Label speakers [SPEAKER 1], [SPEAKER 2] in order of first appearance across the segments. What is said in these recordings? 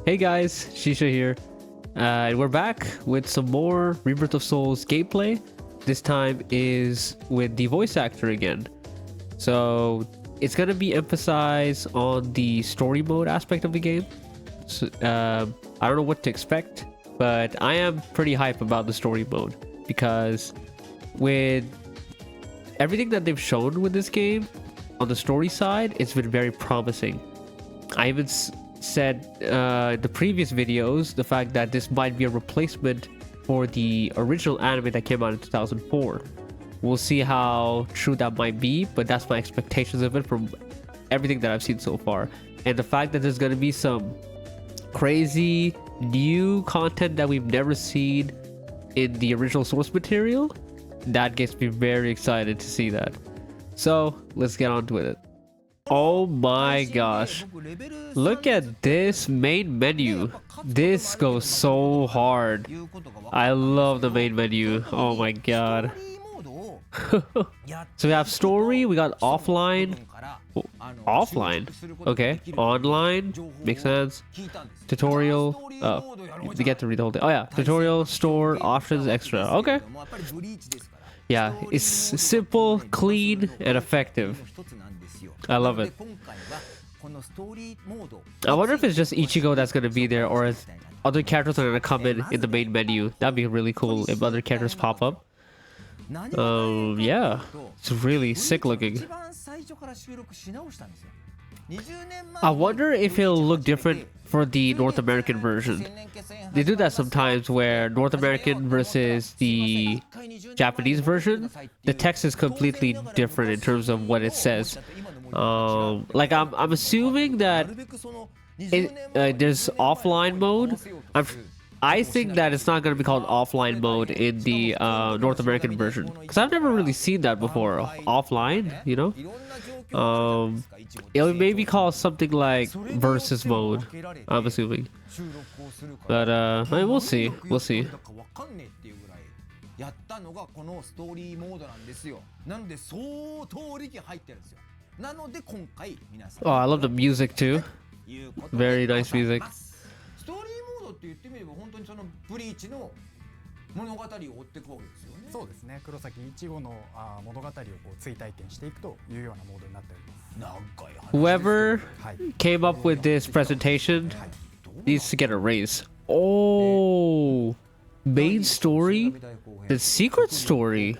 [SPEAKER 1] Hey guys, Shisha here. And we're back with some more Rebirth of Souls gameplay. This time is with the voice actor again. So it's gonna be emphasized on the story mode aspect of the game. So, I don't know what to expect, but I am pretty hype about the story mode because with everything that they've shown with this game on the story side, it's been very promising. I even said the previous videos the fact that this might be a replacement for the original anime that came out in 2004. We'll see how true that might be, but that's my expectations of it from everything that I've seen so far. And the fact that there's going to be some crazy new content that we've never seen in the original source material, that gets me very excited to see that. So let's get on with it. Oh my gosh, look at this main menu. This goes so hard. I love the main menu. Oh my god. So we have story, we got offline. Oh, offline? Okay. Online? Makes sense. Tutorial. Oh, we get to read the whole thing. Oh yeah. Tutorial, store, options, extra. Okay. Yeah, it's simple, clean, and effective. I love it. I wonder if it's just Ichigo that's going to be there, or if other characters are going to come in the main menu. That'd be really cool if other characters pop up. Yeah, it's really sick looking. I wonder if it'll look different for the North American version. They do that sometimes where North American versus the Japanese version, the text is completely different in terms of what it says. Like I'm assuming that there's offline mode. I think that it's not going to be called offline mode in the North American version, because I've never really seen that before. Offline, you know. It may be called something like versus mode, I'm assuming. But I mean, we'll see. We'll see. Oh, I love the music too. Very nice music.
[SPEAKER 2] 物語を追っていくわけですよね。そうですね。黒崎一護の物語をこう追体験していくというようなモードになっております。
[SPEAKER 1] Whoever came up with this presentation needs to get a raise. Oh, main story, the secret story.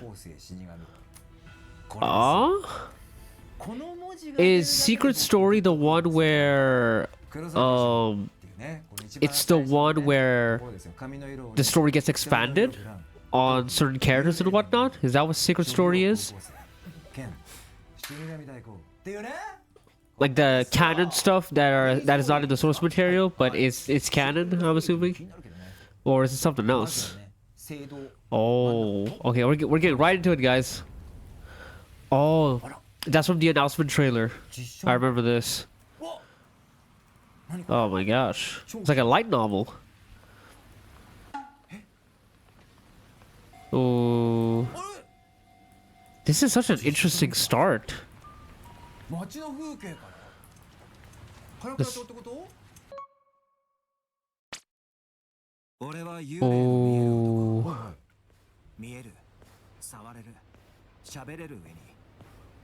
[SPEAKER 1] Is secret story the one where it's the one where the story gets expanded on certain characters and whatnot? Is that what secret story is? Like the canon stuff that is not in the source material, but it's canon, I'm assuming? Or is it something else? Oh, okay, we're getting right into it, guys. Oh, that's from the announcement trailer. I remember this. Oh my gosh. It's like a light novel. Oh. This is such an interesting start. This... Oh.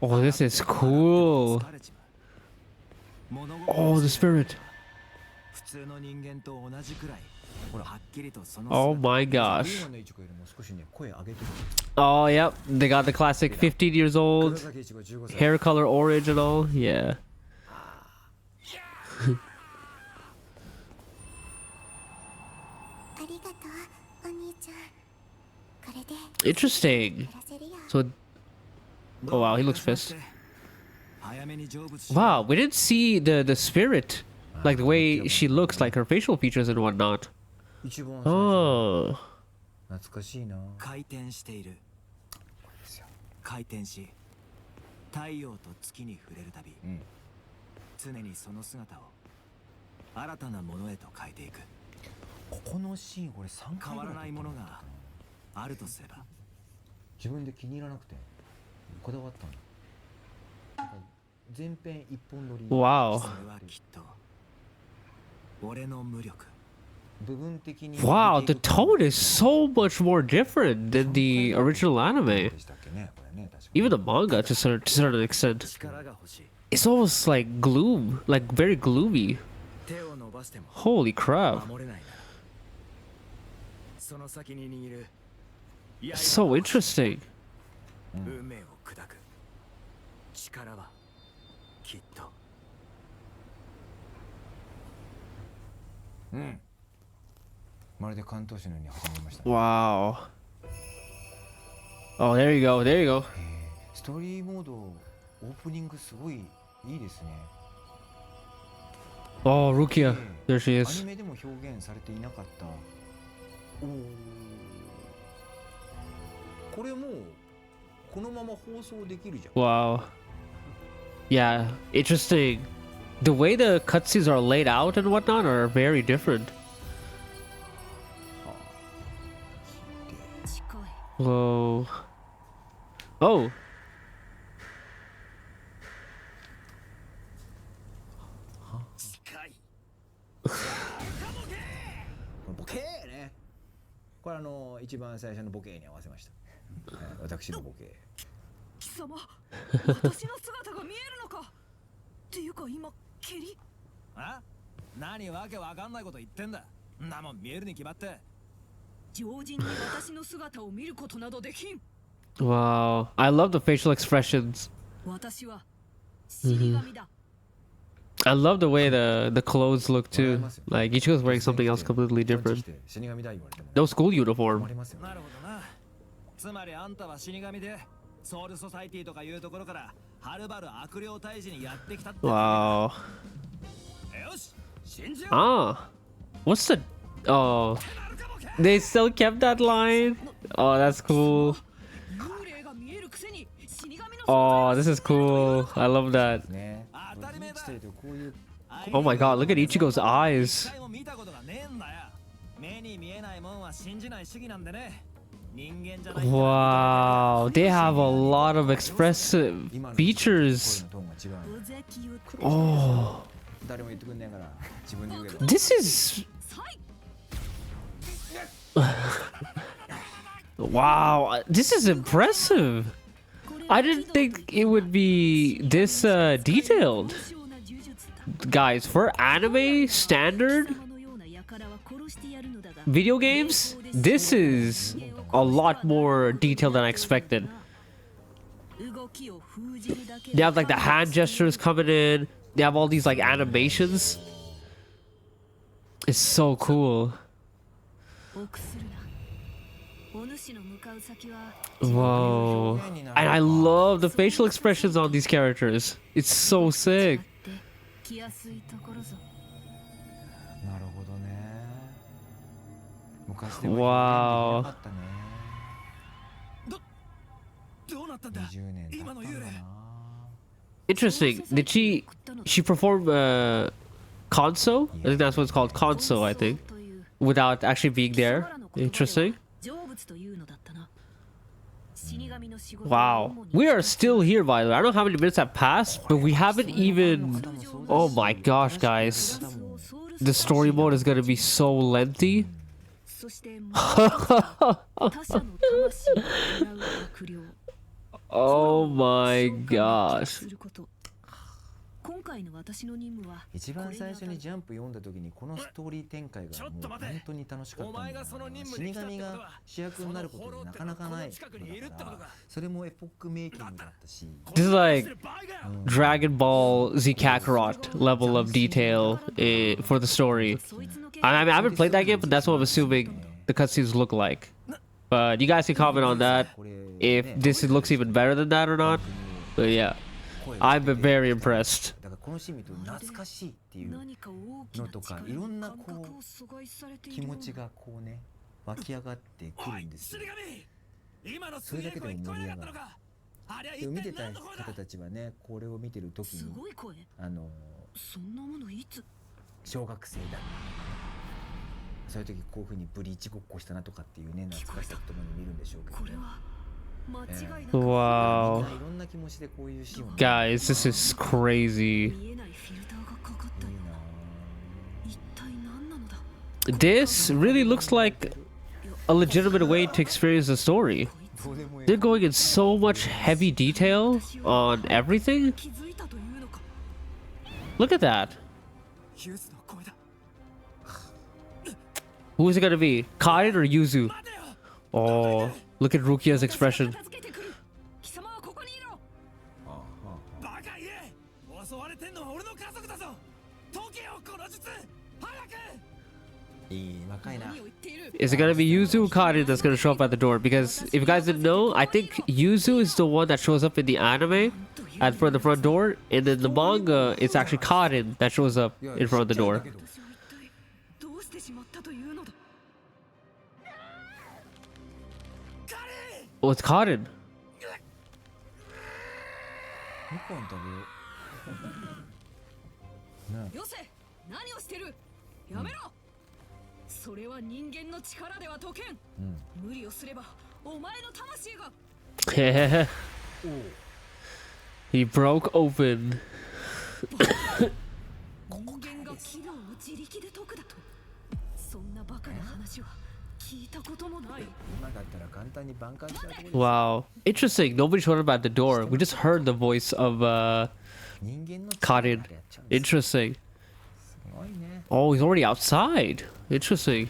[SPEAKER 1] Oh, this is cool. Oh, the spirit. Oh my gosh. Oh, yep. They got the classic 15 years old, hair color orange and all. Yeah. Interesting. So, oh wow, he looks pissed. Wow, we didn't see the spirit. Like the way she looks, like her facial features and whatnot. Oh. Wow. Wow, the tone is so much more different than the original anime. Even the manga to a certain extent. It's almost like gloom, like very gloomy. Holy crap. So interesting.
[SPEAKER 3] まるで関東市のように始まりました。
[SPEAKER 1] Wow. Oh, there you go. There you go.
[SPEAKER 3] ストーリーモードオープニングすごいいいですね。
[SPEAKER 1] Oh, Rukia. There she
[SPEAKER 3] ア
[SPEAKER 1] is.
[SPEAKER 3] ニメでも表現されていなかった。おお。これもうこのまま放送できるじゃん。
[SPEAKER 1] Wow. Yeah, interesting. The way the cutscenes are laid out and whatnot are very different. Whoa. Oh.
[SPEAKER 3] ボケーね。これ一番最初のボケーに合わせました。私のボケー。
[SPEAKER 4] 貴様、私の姿が見えるのか。っていうか今蹴り？
[SPEAKER 5] あ？何わけわかんないこと言ってんだ。んなもん見えるに決まって。
[SPEAKER 4] 常人に私の姿を見ることなどできん。
[SPEAKER 1] Wow. I love the facial expressions.
[SPEAKER 4] 私は死神だ。
[SPEAKER 1] I love the way the clothes look too. Like Ichigo's wearing something else completely different. No school uniform.
[SPEAKER 5] なるほどな。つまりあんたは死神でソウルソサイティとかいうところからはるばる悪霊退治にやってきたって。
[SPEAKER 1] Wow.
[SPEAKER 5] よし、信じよう。
[SPEAKER 1] Ah. What's the... Oh. They still kept that line? Oh, that's cool.
[SPEAKER 4] 幽霊が見えるくせに死神の
[SPEAKER 1] Oh, this is cool. I love that.
[SPEAKER 3] ね。ブリーチというとこういう
[SPEAKER 1] Oh my god, look at Ichigo's eyes.
[SPEAKER 5] 一回も見たことがねえんだよ。目に見えないもんは信じない主義なんでね。人間じゃない。
[SPEAKER 1] Wow, they have a lot of expressive features.
[SPEAKER 3] トーンが違う。
[SPEAKER 1] Oh,
[SPEAKER 3] 誰も言ってくんねえから自分で言うけど。
[SPEAKER 1] this is... Wow, this is impressive. I didn't think it would be this detailed. Guys, for anime standard video games, this is a lot more detailed than I expected. They have like the hand gestures coming in. They have all these like animations. It's so cool. Whoa. And I love the facial expressions on these characters. It's so sick.
[SPEAKER 3] なるほどね。昔でも
[SPEAKER 1] Wow.
[SPEAKER 3] よかったね。
[SPEAKER 5] どうなったんだ。
[SPEAKER 3] 20年経ったんだな。
[SPEAKER 1] Interesting. Did she perform Konso? I think that's what it's called. Konso, I think. Without actually being there. Interesting. Wow. We are still here, by the way. I don't know how many minutes have passed, but we haven't even... Oh my gosh, guys. The story mode is gonna be so lengthy. Oh my gosh.
[SPEAKER 3] 一番最初にジャンプ読んだ時にこのストーリー展開がもう本当に楽しかったんだよな。死神が主役になることってなかなかないのだから、それもエポックメイキングだったし。
[SPEAKER 1] This is like Dragon Ball Z Kakarot level of detail for the story. I mean, I haven't played that game, but that's what I'm assuming the cutscenes look like. But you guys can comment on that if this looks even better than that or not. But yeah, I'm very impressed.
[SPEAKER 3] だからこのシーン見ると懐かしいっていうのとかいろんなこう気持ちがこうね湧き上がってくるんですよ。それだけでも盛り上がる。でも見てた方たちはね、これを見てる時に小学生だったとかね、そういう時こういう風にブリーチごっこしたなとかっていうね、懐かしさとともに見るんでしょうけどね。
[SPEAKER 1] Wow.
[SPEAKER 3] いろんな気持ちでこういうシーンを見る。
[SPEAKER 1] Guys, this is crazy.
[SPEAKER 3] いいな。
[SPEAKER 1] this really looks like a legitimate way to experience the story. They're going in so much heavy detail on everything. Look at that. Who is it gonna be? Karin or Yuzu? Oh, look at Rukia's expression. Is it gonna be Yuzu or Karin that's gonna show up at the door? Because if you guys didn't know, I think Yuzu is the one that shows up in the anime at front the front door, and in the manga, it's actually Karin that shows up in front of the door. Oh, it's Karin.
[SPEAKER 4] よせ、何をしてる。やめろ。それは人間の力では解けん。無理をすればお前の魂が。
[SPEAKER 1] He broke open.
[SPEAKER 4] 人間が機能を自力で解くだと。そんなバカな話は聞いたこともない。
[SPEAKER 1] Wow, interesting. Nobody showed up at the door. We just heard the voice of Karin. Interesting. Oh, he's already outside. Interesting.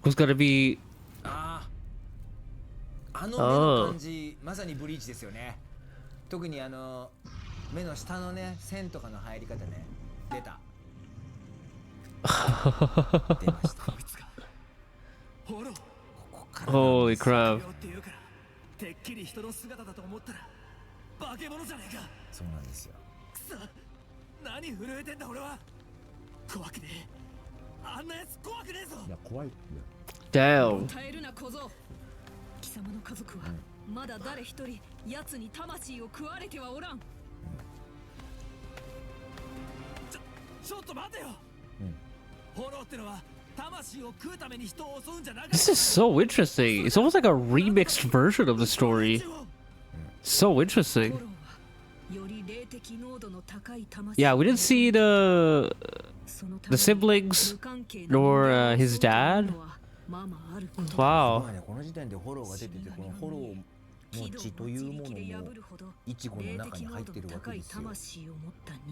[SPEAKER 1] Who's gonna be?
[SPEAKER 3] あの目の感じ、まさにブリーチですよね。特に目の下のね、線とかの入り方ね。出た。出ました。
[SPEAKER 1] Holy crap.
[SPEAKER 5] てっきり人の姿だと思ったら化け物じゃねえか。
[SPEAKER 3] そうなんですよ。
[SPEAKER 5] くそ、何震えてんだ俺は。怖くねえ。あんなやつ怖くねえぞ。いや怖いって。
[SPEAKER 1] Damn.
[SPEAKER 4] 耐えるな小僧。貴様の家族はまだ誰一人奴に魂を食われてはおらん。
[SPEAKER 5] ちょっと待てよ。フォローってのは
[SPEAKER 1] This is so interesting. It's almost like a remixed version of the story. So interesting. Yeah, we didn't see the siblings nor his dad. Wow.
[SPEAKER 3] の血というものもイチゴの中に入ってるわけですよ。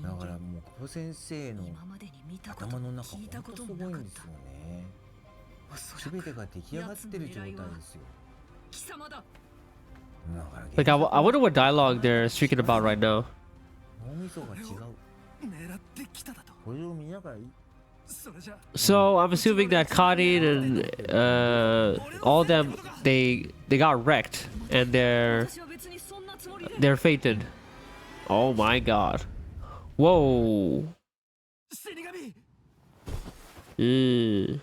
[SPEAKER 3] だからもうこの先生の頭の中本当すごいんですよね。全てが出来上がってる状態ですよ。
[SPEAKER 1] Like I wonder what dialogue they're speaking about right now.
[SPEAKER 3] 脳みそが違う。これを見ながら
[SPEAKER 1] So I'm assuming that Karin and all them they got wrecked and they're fated. Oh my god. Whoa. See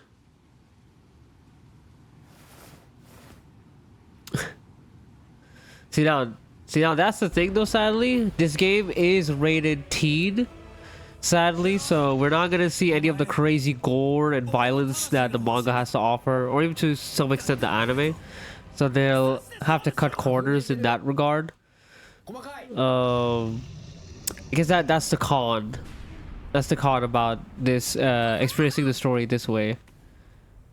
[SPEAKER 1] now that's the thing though, sadly. This game is rated teen. Sadly, so we're not gonna see any of the crazy gore and violence that the manga has to offer, or even to some extent the anime. So they'll have to cut corners in that regard. Because that's the con. That's the con about this experiencing the story this way.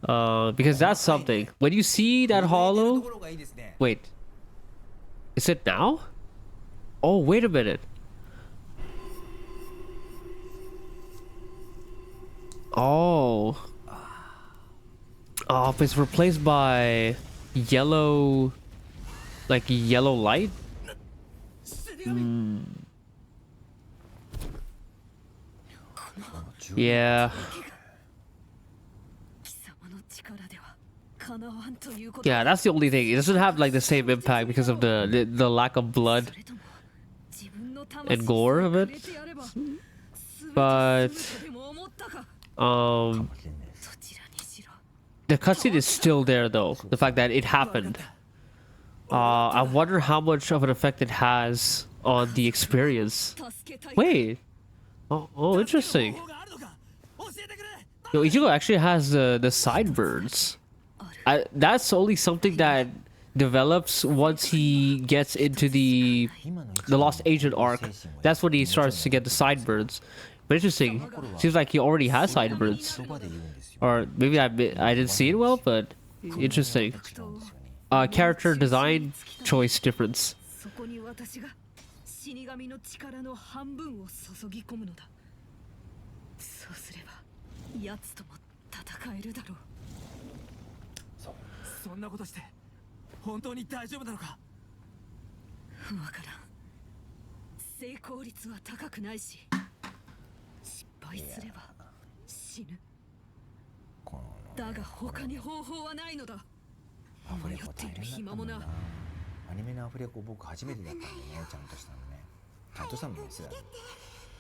[SPEAKER 1] Because that's something. When you see that hollow, wait, is it now? Oh, wait a minute. Oh. Oh, it's replaced by yellow, like yellow light? Yeah. Yeah, that's the only thing. It doesn't have like the same impact because of the lack of blood and gore of it. But the cutscene is still there though. The fact that it happened. I wonder how much of an effect it has on the experience. Wait. Oh, interesting. Yo, Ichigo actually has the sideburns. That's only something that develops once he gets into the Lost Agent arc. That's when he starts to get the sideburns. But interesting. Seems like he already has sideburns.
[SPEAKER 3] 言葉で言うんですよ
[SPEAKER 1] Or maybe I didn't see it well, but interesting. Character design choice difference.
[SPEAKER 4] そこに私が死神の力の半分を注ぎ込むのだ。そうすれば奴とも戦えるだろう。
[SPEAKER 5] そんなことして本当に大丈夫なのか。
[SPEAKER 4] わからん。成功率は高くないし、失敗すれば死ぬ。
[SPEAKER 3] この
[SPEAKER 4] だが他に方法はないのだ。
[SPEAKER 3] アフレ
[SPEAKER 4] 迷っている
[SPEAKER 3] コ大変だった
[SPEAKER 4] 暇もな。
[SPEAKER 3] もんな。アニメのアフレコ僕初めてだったんでね、ちゃんとしたのね。ちゃんとしたもんですよ。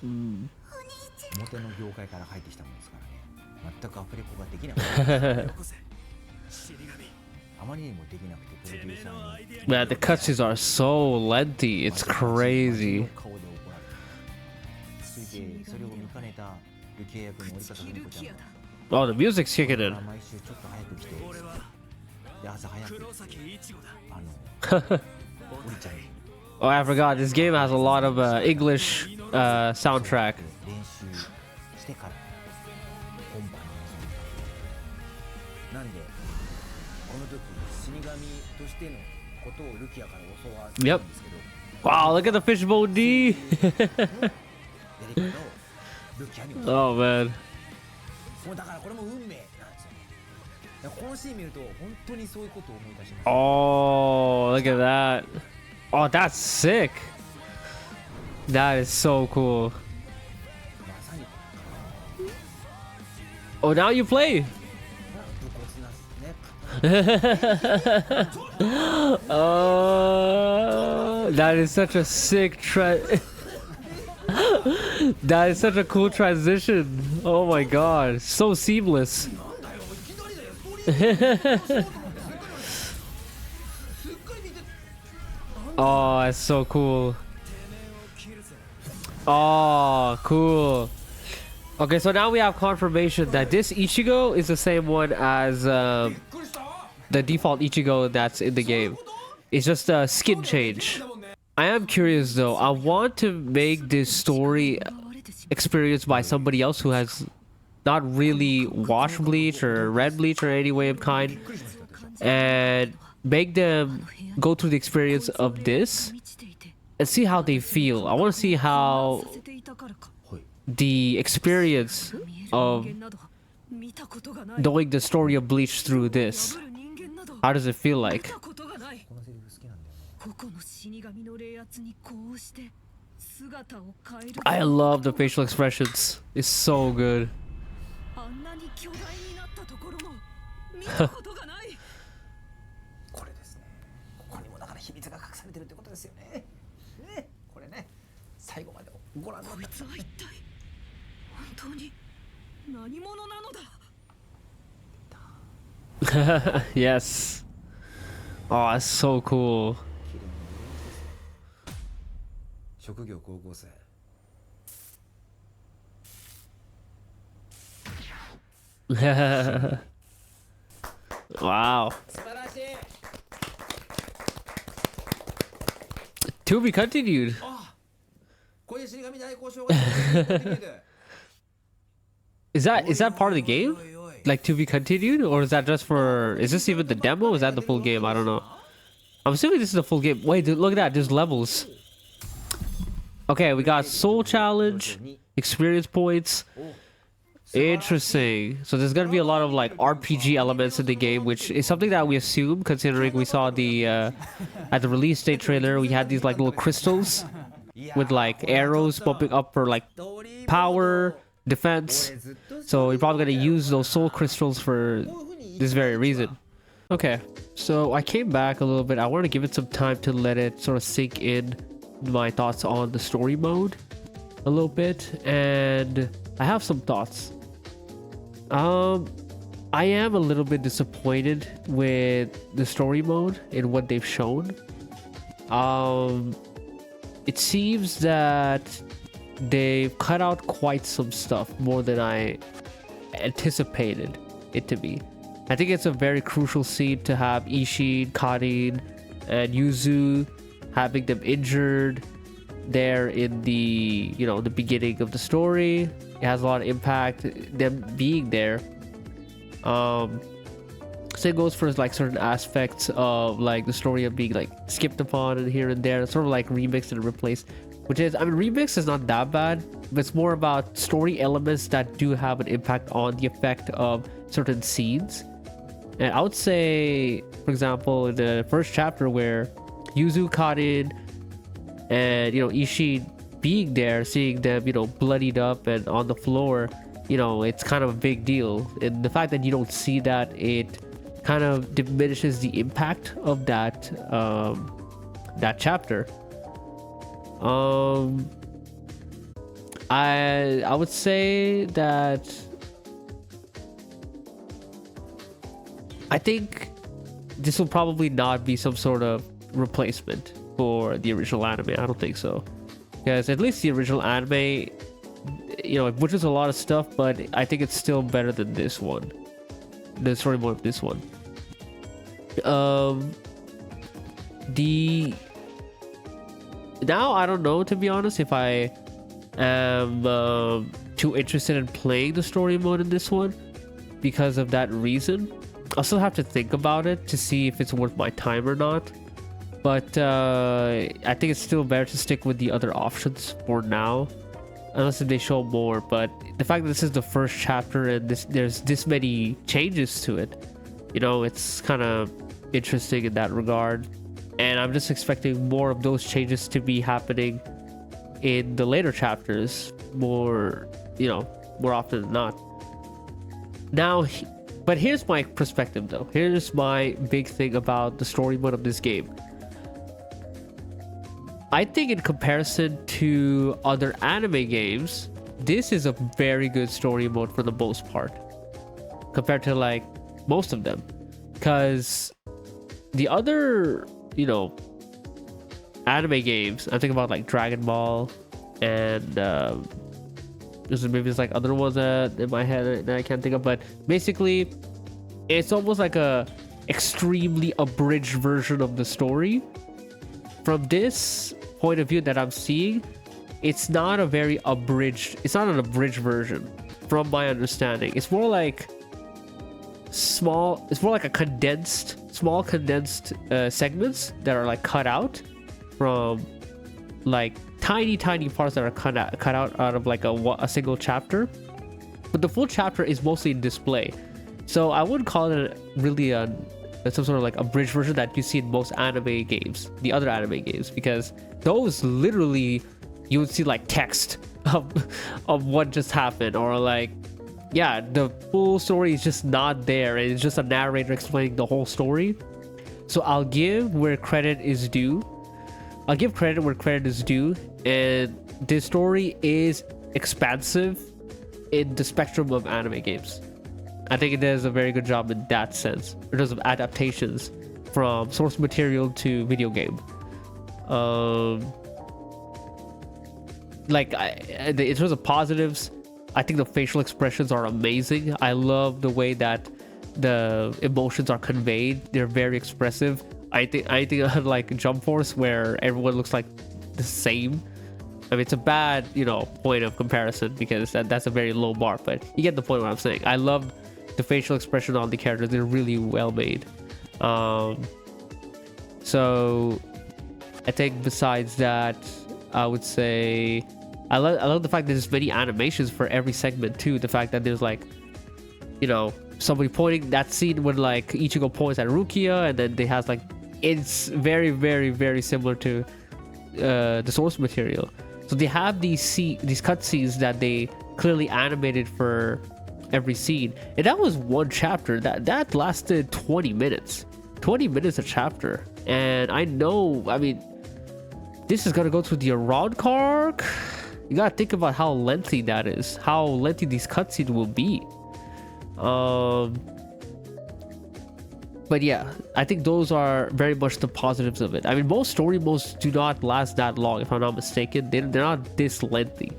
[SPEAKER 3] 表の業界から入ってきたもんですからね。全くアフレコができなかった。
[SPEAKER 5] よこせ死神。
[SPEAKER 3] あまりにもできなくてプロデューサーに
[SPEAKER 1] Man, the cutscenes are so lengthy. It's crazy.
[SPEAKER 3] 顔で怒られて、続いてそれを見かねたルキア役の折方文子ちゃんが
[SPEAKER 1] Oh, the music's kicking in.
[SPEAKER 3] 毎週ちょっと早く来て、
[SPEAKER 5] 俺は
[SPEAKER 3] で朝早く
[SPEAKER 5] 黒崎一護だ。
[SPEAKER 3] 折ちゃんに
[SPEAKER 1] Oh, I forgot. This game has a lot of English soundtrack.
[SPEAKER 3] 練習してから本番に臨んだ。なんでこの時死神としてのことをルキアから教わったんですけど、
[SPEAKER 1] Wow, look at the fishbowl D.
[SPEAKER 3] デリカのルキアに教わ
[SPEAKER 1] Oh, man.
[SPEAKER 3] もうだからこれも運命なんですよね。だからこのシーン見ると本当にそういうことを思い出します。
[SPEAKER 1] Oh, look at that. Oh, that's sick. That is so cool.
[SPEAKER 3] まさに
[SPEAKER 1] Oh, now you play.
[SPEAKER 3] 武骨なね。
[SPEAKER 1] That is such a sick That is such a cool transition. Oh my god, so seamless. Oh, that's so cool. Oh, cool. Okay, so now we have confirmation that this Ichigo is the same one as the default Ichigo that's in the game. It's just a skin change. I am curious though. I want to make this story experienced by somebody else who has not really watched Bleach or read Bleach or any way of kind, and make them go through the experience of this and see how they feel. I want to see how the experience of knowing the story of Bleach through this. How does it feel like?
[SPEAKER 3] このセリフ好きなんだよね。
[SPEAKER 4] 個々の死神の冷圧にこうして姿を変える。
[SPEAKER 1] I love the facial expressions. It's so good.
[SPEAKER 4] あんなに巨大になったところも見たことがない。
[SPEAKER 3] これですね。ここにもだから秘密が隠されてるってことですよね。ね、これね、最後までご覧になっ
[SPEAKER 4] こいつは一体本当に何者なのだ。
[SPEAKER 1] Yes. Oh, that's so cool.
[SPEAKER 3] 職業高校生。
[SPEAKER 1] Wow. To be continued.
[SPEAKER 3] こういう死神大交渉ができる。
[SPEAKER 1] Is that part of the game? Like to be continued, or is that just for? Is this even the demo? Is that the full game? I don't know. I'm assuming this is the full game. Wait, dude, look at that. There's levels. Okay, we got soul challenge, experience points. Interesting. So there's gonna be a lot of like RPG elements in the game, which is something that we assume, considering we saw the at the release date trailer we had these like little crystals with like arrows bumping up for like power, defense. So you're probably gonna use those soul crystals for this very reason. Okay, so I came back a little bit. I want to give it some time to let it sort of sink in my thoughts on the story mode a little bit, and I have some thoughts. I am a little bit disappointed with the story mode and what they've shown. It seems that they've cut out quite some stuff, more than I anticipated it to be. I think it's a very crucial scene to have Ishin, Karin, and Yuzu having them injured there in the, you know, the beginning of the story. It has a lot of impact, them being there. Same goes for like certain aspects of like the story of being like skipped upon and here and there, sort of like remixed and replaced. Which is, I mean, remix is not that bad, but it's more about story elements that do have an impact on the effect of certain scenes. And I would say, for example, in the first chapter where Yuzu caught in and, you know, Ishin being there, seeing them, you know, bloodied up and on the floor, you know, it's kind of a big deal. And the fact that you don't see that, it kind of diminishes the impact of that that chapter. I would say that I think this will probably not be some sort of replacement for the original anime. I don't think so, because at least the original anime, you know, it butchers a lot of stuff, but I think it's still better than this one, the story mode of this one. Now I don't know, to be honest, if I am too interested in playing the story mode in this one because of that reason. I'll still have to think about it to see if it's worth my time or not, but I think it's still better to stick with the other options for now, unless if they show more. But the fact that this is the first chapter and there's this many changes to it, you know, it's kind of interesting in that regard. And I'm just expecting more of those changes to be happening in the later chapters more, you know, more often than not. Now, but here's my perspective though. Here's my big thing about the story mode of this game. I think in comparison to other anime games, this is a very good story mode for the most part, compared to like most of them. Because the other, you know, anime games, I'm thinking about like Dragon Ball and there's maybe like other ones in my head that I can't think of, but basically it's almost like a extremely abridged version of the story. From this point of view that I'm seeing, it's not a very abridged, it's not an abridged version from my understanding. It's more like it's more like a small condensed segments that are like cut out from like tiny parts that are cut out of like a single chapter, but the full chapter is mostly in display. So I wouldn't call it really some sort of like abridged version that you see in most anime games, the other anime games, because those literally you would see like text of what just happened, or like, yeah, the full story is just not there, and it's just a narrator explaining the whole story. So I'll give where credit is due. I'll give credit where credit is due, and this story is expansive in the spectrum of anime games. I think it does a very good job in that sense, in terms of adaptations from source material to video game. In terms of positives, I think the facial expressions are amazing. I love the way that the emotions are conveyed. They're very expressive. I think like Jump Force, where everyone looks like the same. I mean, it's a bad, you know, point of comparison, because that's a very low bar, but you get the point of what I'm saying. I love the facial expression on the characters. They're really well made. So I think besides that, I would say I love the fact that there's many animations for every segment too. The fact that there's like, you know, somebody pointing, that scene when like Ichigo points at Rukia, and then they has like, it's very, very, very similar to the source material. So they have these cutscenes that they clearly animated for every scene, and that was one chapter that lasted 20 minutes a chapter. And I know, I mean, this is gonna go to the Around arc. You gotta think about how lengthy that is, how lengthy these cutscenes will be. But yeah, I think those are very much the positives of it. I mean, most story modes do not last that long, if I'm not mistaken. They're not this lengthy,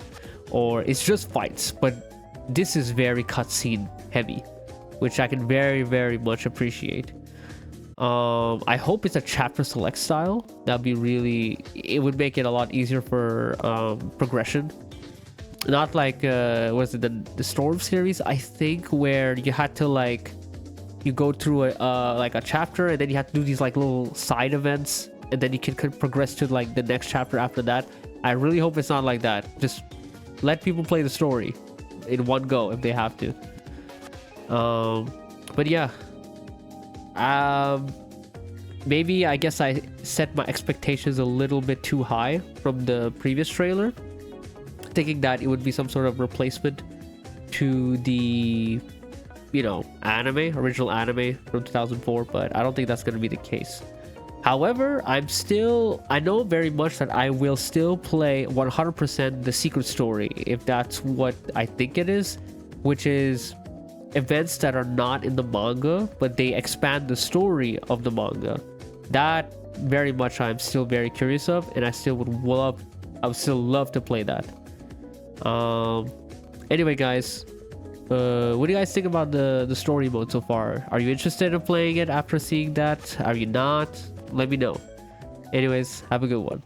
[SPEAKER 1] or it's just fights. But this is very cutscene heavy, which I can very, very much appreciate. I hope it's a chapter select style. That'd be really, it would make it a lot easier for progression. Not like was it the Storm series, I think, where you had to like, you go through a like a chapter and then you have to do these like little side events and then you can progress to like the next chapter after that. I really hope it's not like that. Just let people play the story in one go if they have to. But yeah, maybe I guess I set my expectations a little bit too high from the previous trailer, thinking that it would be some sort of replacement to the, you know, original anime from 2004, but I don't think that's going to be the case. However, I know very much that I will still play 100% the secret story, if that's what I think it is, which is events that are not in the manga, but they expand the story of the manga. That very much I'm still very curious of, and I would still love to play that. Anyway, guys, what do you guys think about the story mode so far? Are you interested in playing it after seeing that? Are you not? Let me know. Anyways, have a good one.